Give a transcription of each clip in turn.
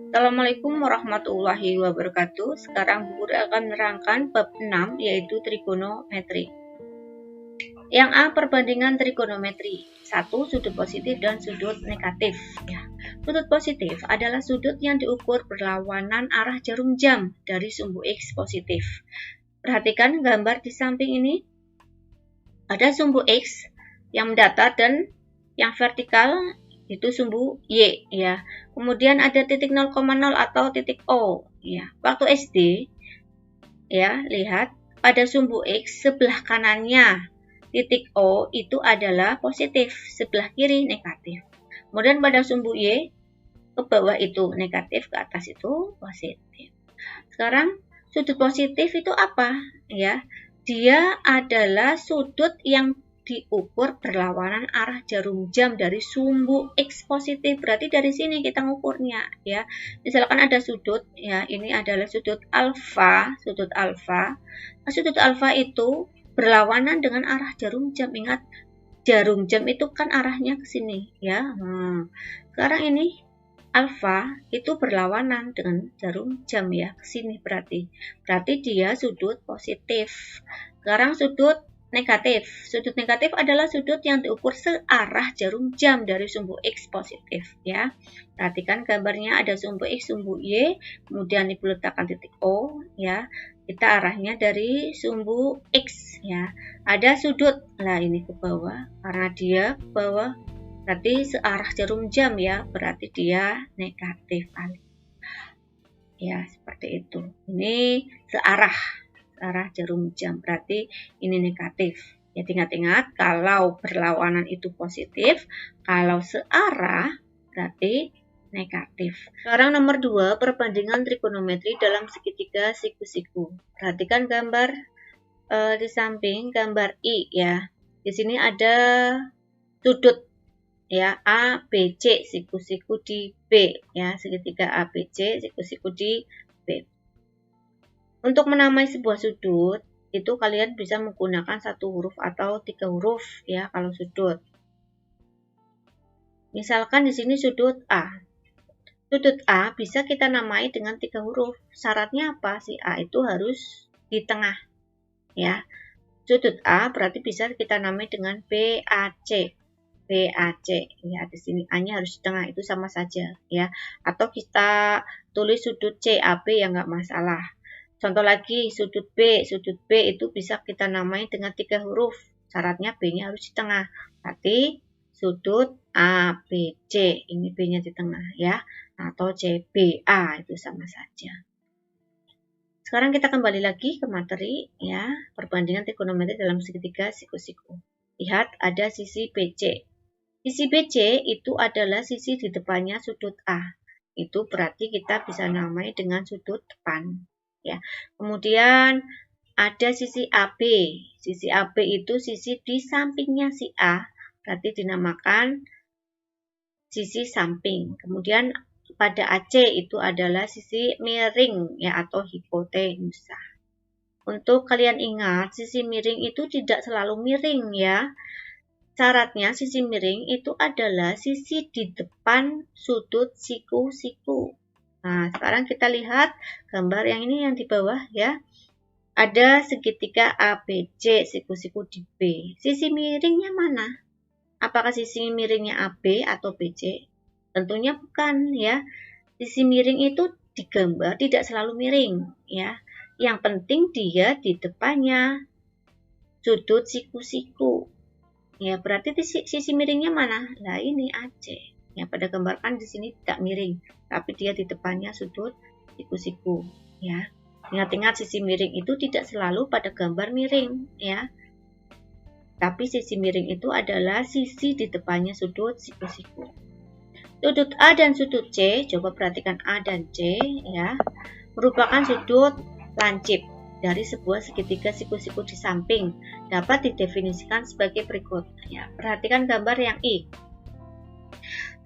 Assalamualaikum warahmatullahi wabarakatuh. Sekarang Bu Guru akan menerangkan bab 6 yaitu trigonometri. Yang A, perbandingan trigonometri. 1. Sudut positif dan sudut negatif. Ya. Sudut positif adalah sudut yang diukur berlawanan arah jarum jam dari sumbu X positif. Perhatikan gambar di samping ini. Ada sumbu X yang mendatar dan yang vertikal itu sumbu Y ya. Kemudian ada titik 0,0 atau titik O ya. Waktu SD ya, lihat pada sumbu X sebelah kanannya titik O itu adalah positif, sebelah kiri negatif. Kemudian pada sumbu Y ke bawah itu negatif, ke atas itu positif. Sekarang sudut positif itu apa ya? Dia adalah sudut yang diukur berlawanan arah jarum jam dari sumbu X positif. Berarti dari sini kita ngukurnya ya. Misalkan ada sudut ya, ini adalah sudut alfa, sudut alfa. Nah, sudut alfa itu berlawanan dengan arah jarum jam. Ingat, jarum jam itu kan arahnya ke sini ya. Sekarang ini alfa itu berlawanan dengan jarum jam ya, ke sini berarti dia sudut positif. Sekarang sudut negatif. Sudut negatif adalah sudut yang diukur searah jarum jam dari sumbu X positif ya. Perhatikan gambarnya, ada sumbu X, sumbu Y, kemudian ibu letakkan titik O ya. Kita arahnya dari sumbu X ya. Ada sudut, nah ini ke bawah, karena dia ke bawah berarti searah jarum jam ya, berarti dia negatif ya, seperti itu. Ini searah jarum jam, berarti ini negatif ya. Ingat-ingat, kalau berlawanan itu positif, kalau searah berarti negatif. Sekarang nomor 2, perbandingan trigonometri dalam segitiga siku-siku. Perhatikan gambar di samping gambar I ya. Di sini ada sudut ya, A, B, C, siku-siku di B ya, segitiga A, B, C, siku-siku di B. Untuk menamai sebuah sudut, itu kalian bisa menggunakan 1 huruf atau 3 huruf ya kalau sudut. Misalkan di sini sudut A. Sudut A bisa kita namai dengan 3 huruf. Syaratnya apa? Si A itu harus di tengah ya. Sudut A berarti bisa kita namai dengan BAC. BAC ya, di sini A-nya harus di tengah, itu sama saja ya. Atau kita tulis sudut CAB ya, nggak masalah. Contoh lagi, sudut B itu bisa kita namai dengan 3 huruf. Syaratnya B-nya harus di tengah. Berarti sudut ABC, ini B-nya di tengah ya. Atau CBA, itu sama saja. Sekarang kita kembali lagi ke materi ya, perbandingan trigonometri dalam segitiga siku-siku. Lihat, ada sisi BC. Sisi BC itu adalah sisi di depannya sudut A. Itu berarti kita bisa namai dengan sudut depan. Ya. Kemudian ada sisi AB. Sisi AB itu sisi di sampingnya si A, berarti dinamakan sisi samping. Kemudian pada AC itu adalah sisi miring ya, atau hipotenusa. Untuk kalian ingat, sisi miring itu tidak selalu miring ya. Syaratnya sisi miring itu adalah sisi di depan sudut siku-siku. Nah, sekarang kita lihat gambar yang ini yang di bawah ya. Ada segitiga ABC, siku-siku di B. Sisi miringnya mana? Apakah sisi miringnya AB atau BC? Tentunya bukan ya. Sisi miring itu digambar tidak selalu miring ya. Yang penting dia di depannya sudut siku-siku. Ya, berarti sisi miringnya mana? Nah, ini AC. Yang pada gambarkan di sini tidak miring, tapi dia di depannya sudut siku-siku ya. Ingat-ingat, sisi miring itu tidak selalu pada gambar miring ya. Tapi sisi miring itu adalah sisi di depannya sudut siku-siku. Sudut A dan sudut C, coba perhatikan A dan C ya, merupakan sudut lancip dari sebuah segitiga siku-siku di samping, dapat didefinisikan sebagai berikut ya. Perhatikan gambar yang I.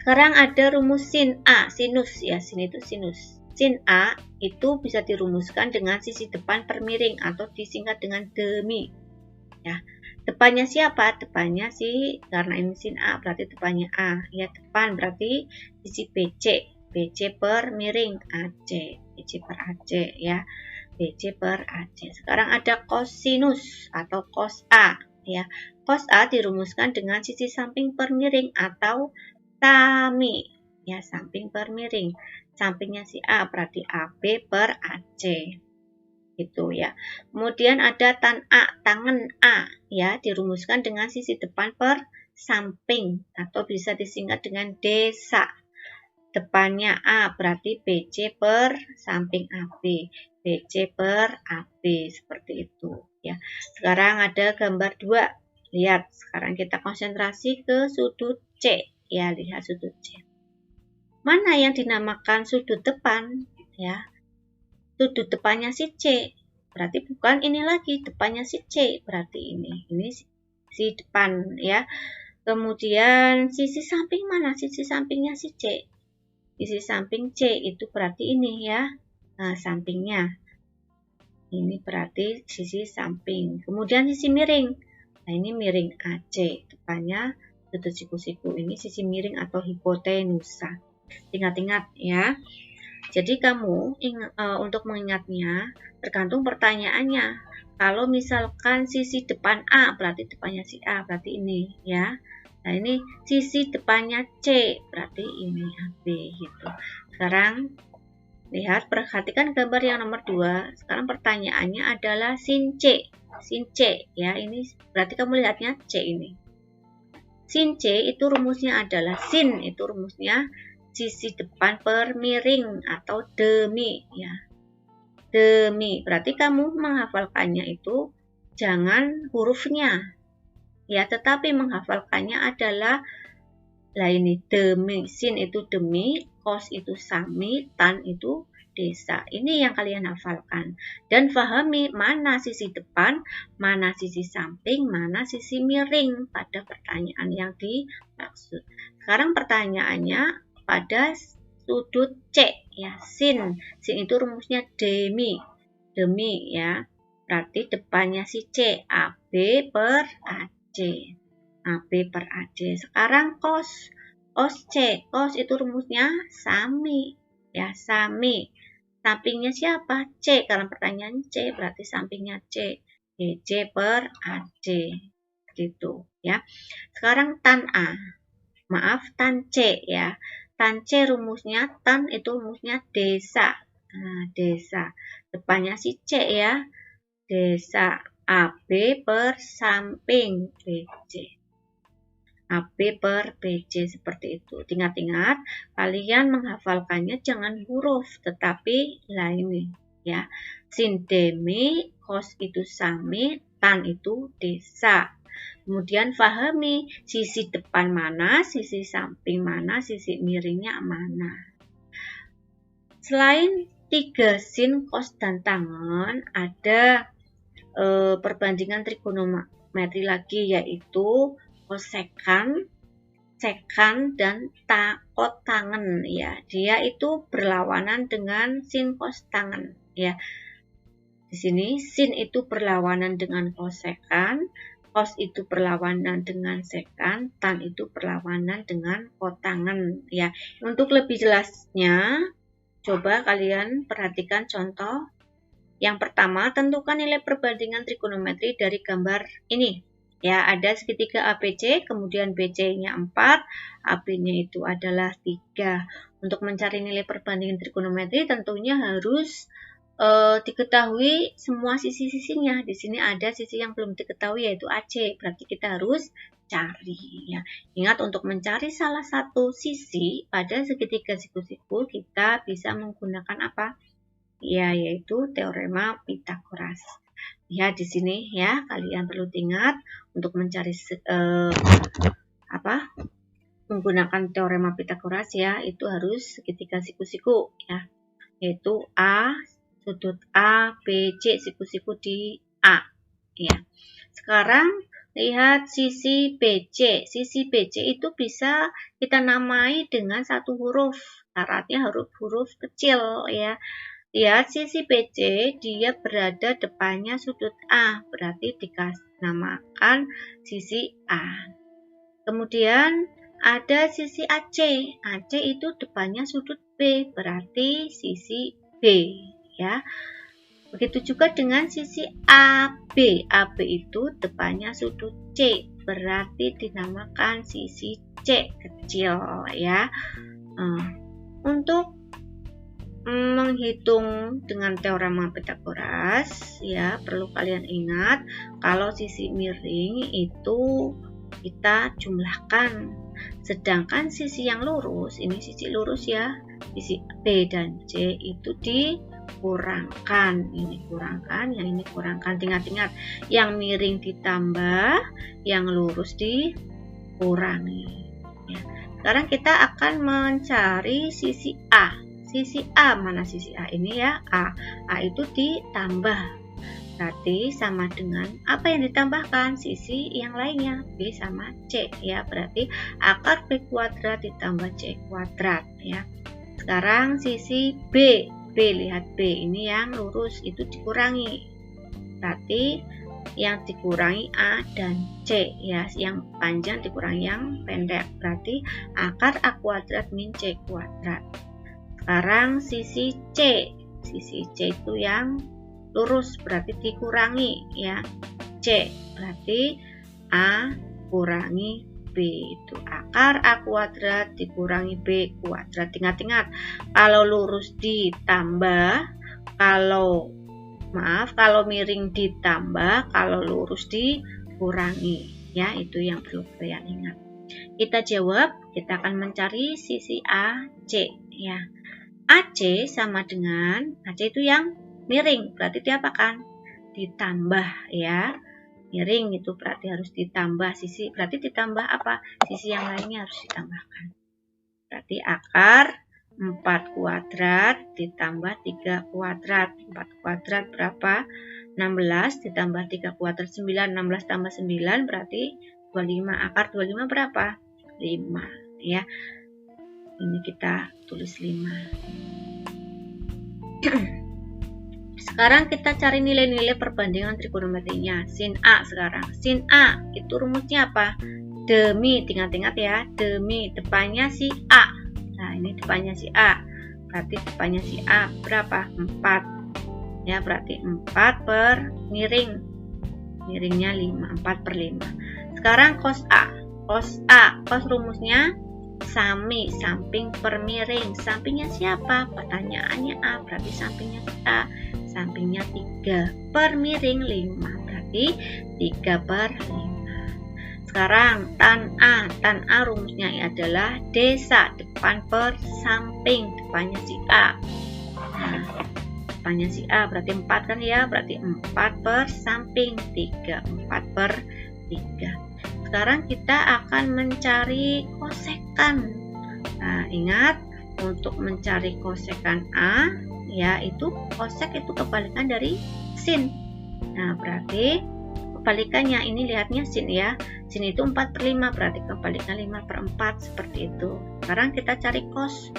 Sekarang ada rumus sin A, sinus ya, sin itu sinus. Sin A itu bisa dirumuskan dengan sisi depan per miring atau disingkat dengan demi ya. Depannya siapa? Depannya karena ini sin A berarti depannya A. Ya, depan berarti sisi BC. BC per miring AC. BC per AC ya. BC per AC. Sekarang ada kosinus atau cos A ya. Cos A dirumuskan dengan sisi samping per miring atau sami ya, samping per miring. Sampingnya si A berarti AB per AC. Gitu ya. Kemudian ada tan A, tangan A ya, dirumuskan dengan sisi depan per samping atau bisa disingkat dengan desa. Depannya A berarti BC per samping AB. BC per AB seperti itu ya. Sekarang ada gambar 2. Lihat, sekarang kita konsentrasi ke sudut C ya, lihat sudut C. Mana yang dinamakan sudut depan ya? Sudut depannya si C. Berarti bukan ini lagi, depannya si C. Berarti ini si depan ya. Kemudian sisi samping mana? Sisi sampingnya si C. Sisi samping C itu berarti ini ya. Nah, sampingnya. Ini berarti sisi samping. Kemudian sisi miring. Nah, ini miring AC. Depannya sudut siku-siku. Ini sisi miring atau hipotenusa. Ingat-ingat ya. Jadi kamu untuk mengingatnya tergantung pertanyaannya. Kalau misalkan sisi depan A berarti depannya si A berarti ini ya. Nah, ini sisi depannya C berarti ini AB gitu. Sekarang lihat, perhatikan gambar yang nomor 2. Sekarang pertanyaannya adalah sin C. Sin C ya, ini berarti kamu lihatnya C ini. Sin C itu rumusnya adalah sin itu rumusnya sisi depan per miring atau demi ya. Demi, berarti kamu menghafalkannya itu jangan hurufnya ya, tetapi menghafalkannya adalah ini demi, sin itu demi, cos itu sami, tan itu desa. Ini yang kalian hafalkan dan pahami mana sisi depan, mana sisi samping, mana sisi miring pada pertanyaan yang dimaksud. Sekarang pertanyaannya pada sudut C ya, sin itu rumusnya demi ya, berarti depannya si C AB per AC. AB per AC. Sekarang cos C, cos itu rumusnya sami ya, sami. Sampingnya siapa? C, karena pertanyaan C berarti sampingnya C. BC per AC gitu ya. Sekarang tan A, maaf tan C ya. Tan C rumusnya, tan itu rumusnya desa. Nah, desa. Depannya si C ya. Desa AB per samping BC. AB per BC seperti itu. Ingat-ingat, kalian menghafalkannya jangan huruf, tetapi ini ya. Sin demi, cos itu sami, tan itu desa. Kemudian pahami sisi depan mana, sisi samping mana, sisi miringnya mana. Selain 3 sin, cos, dan tangen, ada perbandingan trigonometri lagi, yaitu kosekan, sekan, dan kotangen ya. Dia itu berlawanan dengan sin, cos, tangen ya. Di sini sin itu berlawanan dengan kosekan, cos itu berlawanan dengan sekan, tan itu berlawanan dengan kotangen ya. Untuk lebih jelasnya, coba kalian perhatikan contoh. Yang pertama, tentukan nilai perbandingan trigonometri dari gambar ini. Ya, ada segitiga ABC, kemudian BC-nya 4, AB-nya itu adalah 3. Untuk mencari nilai perbandingan trigonometri tentunya harus diketahui semua sisi-sisinya. Di sini ada sisi yang belum diketahui yaitu AC, berarti kita harus cari ya. Ingat, untuk mencari salah satu sisi pada segitiga siku-siku kita bisa menggunakan apa? Ya, yaitu teorema Pythagoras. Ya, di sini ya kalian perlu ingat untuk mencari menggunakan teorema Pythagoras ya, itu harus segitiga siku-siku ya, yaitu A, sudut A, BC, siku-siku di A ya. Sekarang lihat sisi BC. Sisi BC itu bisa kita namai dengan satu huruf. Syaratnya huruf kecil ya. Lihat sisi BC, dia berada depannya sudut A, berarti dinamakan sisi A. Kemudian ada sisi AC. AC itu depannya sudut B, berarti sisi B, ya. Begitu juga dengan sisi AB. AB itu depannya sudut C, berarti dinamakan sisi C kecil, ya. Untuk menghitung dengan teorema Pythagoras, ya, perlu kalian ingat kalau sisi miring itu kita jumlahkan, sedangkan sisi yang lurus, ini sisi lurus ya, sisi B dan C itu dikurangkan, ini kurangkan, yang ini kurangkan. Ingat-ingat, yang miring ditambah, yang lurus dikurangi, ya. Sekarang kita akan mencari sisi A. Sisi A, mana sisi A ini ya? A itu ditambah, berarti sama dengan apa yang ditambahkan? Sisi yang lainnya, B sama C, ya. Berarti akar B kuadrat ditambah C kuadrat, ya. Sekarang sisi B, lihat B ini yang lurus itu dikurangi, berarti yang dikurangi A dan C, ya. Yang panjang dikurangi yang pendek, berarti akar A kuadrat min C kuadrat. Sekarang sisi C itu yang lurus, berarti dikurangi, ya. C berarti A kurangi B, itu akar A kuadrat dikurangi B kuadrat. Ingat-ingat, kalau lurus ditambah, kalau miring ditambah, kalau lurus dikurangi, ya. Itu yang perlu kalian ingat. Kita jawab, kita akan mencari sisi AC, ya. AC sama dengan, AC itu yang miring, berarti diapakan? Ditambah, ya. Miring itu berarti harus ditambah sisi, berarti ditambah apa? Sisi yang lainnya harus ditambahkan. Berarti akar 4 kuadrat ditambah 3 kuadrat. 4 kuadrat berapa? 16 ditambah 3 kuadrat 9, 16 tambah 9 berarti 25. Akar 25 berapa? 5, ya. Ini kita tulis 5. Sekarang kita cari nilai-nilai perbandingan trigonometrinya. Sin A sekarang. Sin A itu rumusnya apa? Demi, ingat-ingat ya, demi depannya si A. Nah, ini depannya si A. Berarti depannya si A berapa? 4. Ya, berarti 4 per miring. Miringnya 5, 4 per 5. Sekarang cos A. Cos rumusnya sami, samping per miring. Sampingnya siapa? Pertanyaannya A, berarti sampingnya A. Sampingnya 3 per miring 5, berarti 3 per 5. Sekarang tan A rumusnya adalah desa, depan per samping, depannya si A. Nah, depannya si A berarti 4 kan ya, berarti 4 per samping 3, 4 per 3. Sekarang kita akan mencari kosekan. Nah, ingat, untuk mencari kosekan A, ya, itu kosek itu kebalikan dari sin. Nah, berarti kebalikannya, ini lihatnya sin ya. Sin itu 4 per 5, berarti kebalikan 5 per 4, seperti itu. Sekarang kita cari cos.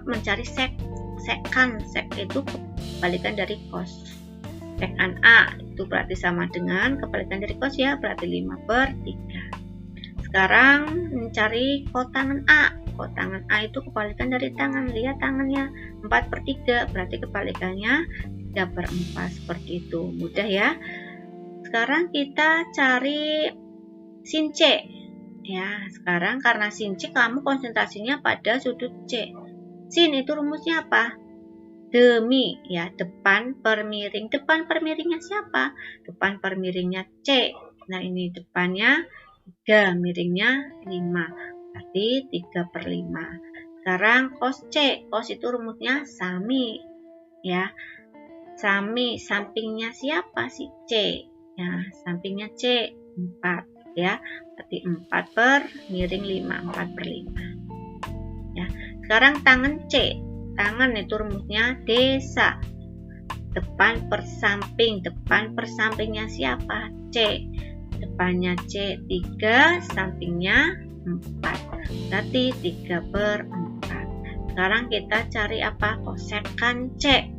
Mencari sekan. Sek itu kebalikan dari cos. Sekan A itu berarti sama dengan kebalikan dari cos ya, berarti 5 per 3. Sekarang mencari kotangan A. Kotangan A itu kebalikan dari tangan. Lihat tangannya 4 per 3, berarti kebalikannya 3 per 4, seperti itu. Mudah ya. Sekarang kita cari sin C. Ya, sekarang karena sin C kamu konsentrasinya pada sudut C. Sin itu rumusnya apa? Demi, ya, depan per miring. Depan per miringnya siapa? Depan per miringnya C. Nah, ini depannya 3, miringnya 5. Berarti 3 per 5. Sekarang cos C. Cos itu rumusnya sami. Ya, sami. Sampingnya siapa? Si C. Ya, sampingnya C 4. Ya, berarti 4 per miring 5. 4 per 5. Ya, sekarang tangan C. Tangan itu rumusnya desa, depan per samping. Depan per sampingnya siapa? C. Depannya C 3, sampingnya 4, berarti 3 per 4. Sekarang kita cari apa? Kosekan C.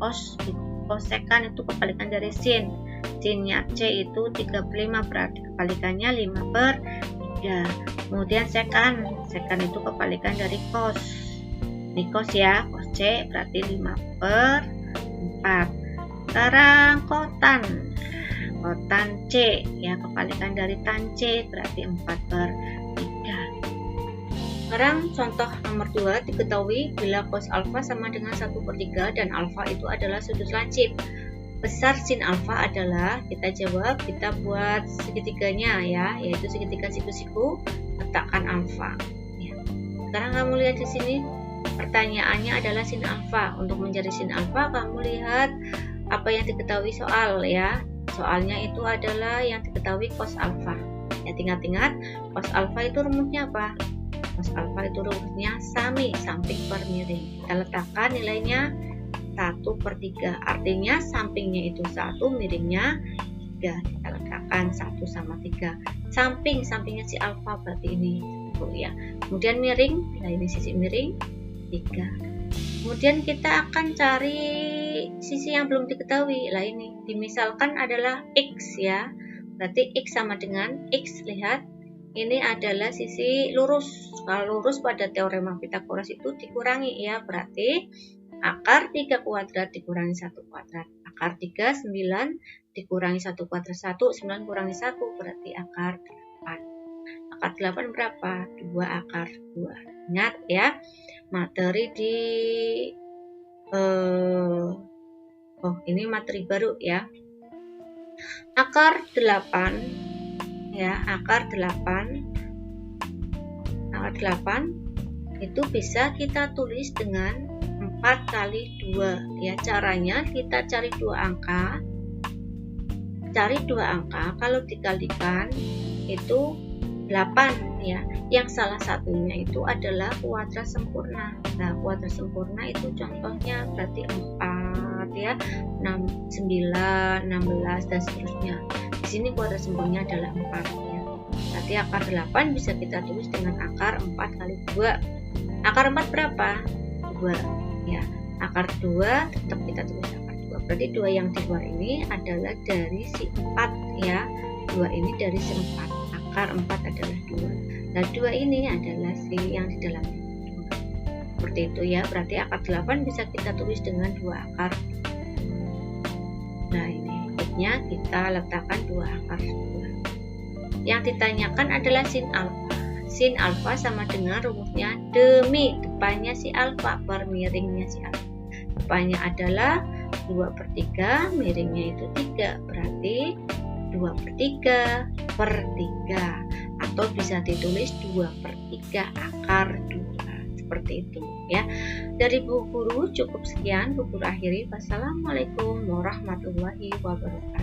Kosekan itu kebalikan dari sin. Sinnya C itu 35, berarti kebalikannya 5/3. Kemudian sekan itu kebalikan dari cos. Ini cos ya, cos C berarti 5/4. Sekarang kotan C ya, kebalikan dari tan C berarti 4/3. Sekarang contoh nomor 2, diketahui bila cos alfa sama dengan 1/3 dan alfa itu adalah sudut lancip. Besar sin alfa adalah, kita jawab, kita buat segitiganya ya, yaitu segitiga siku-siku, letakkan alfa. Ya. Sekarang kamu lihat di sini, pertanyaannya adalah sin alfa. Untuk mencari sin alfa, kamu lihat apa yang diketahui soal ya. Soalnya itu adalah yang diketahui cos alfa. Ya, ingat-ingat, cos alfa itu rumusnya apa? Cos alfa itu rumusnya sami, samping per miring. Kita letakkan nilainya 1/3, artinya sampingnya itu 1, miringnya 3. Kita letakkan 1/3. Sampingnya si alfa berarti ini 1 ya. Kemudian miring, nah ini sisi miring 3. Kemudian kita akan cari sisi yang belum diketahui. Lah ini dimisalkan adalah x ya. Berarti x sama dengan x, lihat. Ini adalah sisi lurus. Kalau lurus pada teorema Pitagoras itu dikurangi ya, berarti akar 3 kuadrat dikurangi 1 kuadrat. Akar 3, 9 dikurangi 1 kuadrat 1, 9 kurangi 1 berarti akar 8. Akar 8 berapa? 2 akar 2. Ingat ya, materi di ini materi baru ya. Akar 8 ya, akar 8 itu bisa kita tulis dengan 4 kali 2 ya. Caranya kita cari 2 angka. Kalau dikalikan itu 8 ya. Yang salah satunya itu adalah kuadrat sempurna. Nah, kuadrat sempurna itu contohnya berarti 4 ya, 6, 9, 16 dan seterusnya. Di sini kuadrat sempurnanya adalah 4 ya. Berarti akar 8 bisa kita tulis dengan akar 4 kali 2. Akar 4 berapa? 2 ya. Akar 2 tetap kita tulis akar 2. Berarti 2 yang di luar ini adalah dari si 4 ya. 2 ini dari si 4. Akar 4 adalah 2. Nah, 2 ini adalah si yang di dalam 2. Seperti itu ya. Berarti akar 8 bisa kita tulis dengan 2 akar. Nah, ini berikutnya kita letakkan 2 akar 2. Yang ditanyakan adalah sin alfa. Sin alfa sama dengan rumusnya demi depannya si alfa per miringnya si alfa. Depannya adalah 2/3, miringnya itu 3, berarti 2/3/3, atau bisa ditulis 2/3 akar 2, seperti itu ya. Dari Bu Guru cukup sekian, Bu Guru akhiri. Wassalamualaikum warahmatullahi wabarakatuh.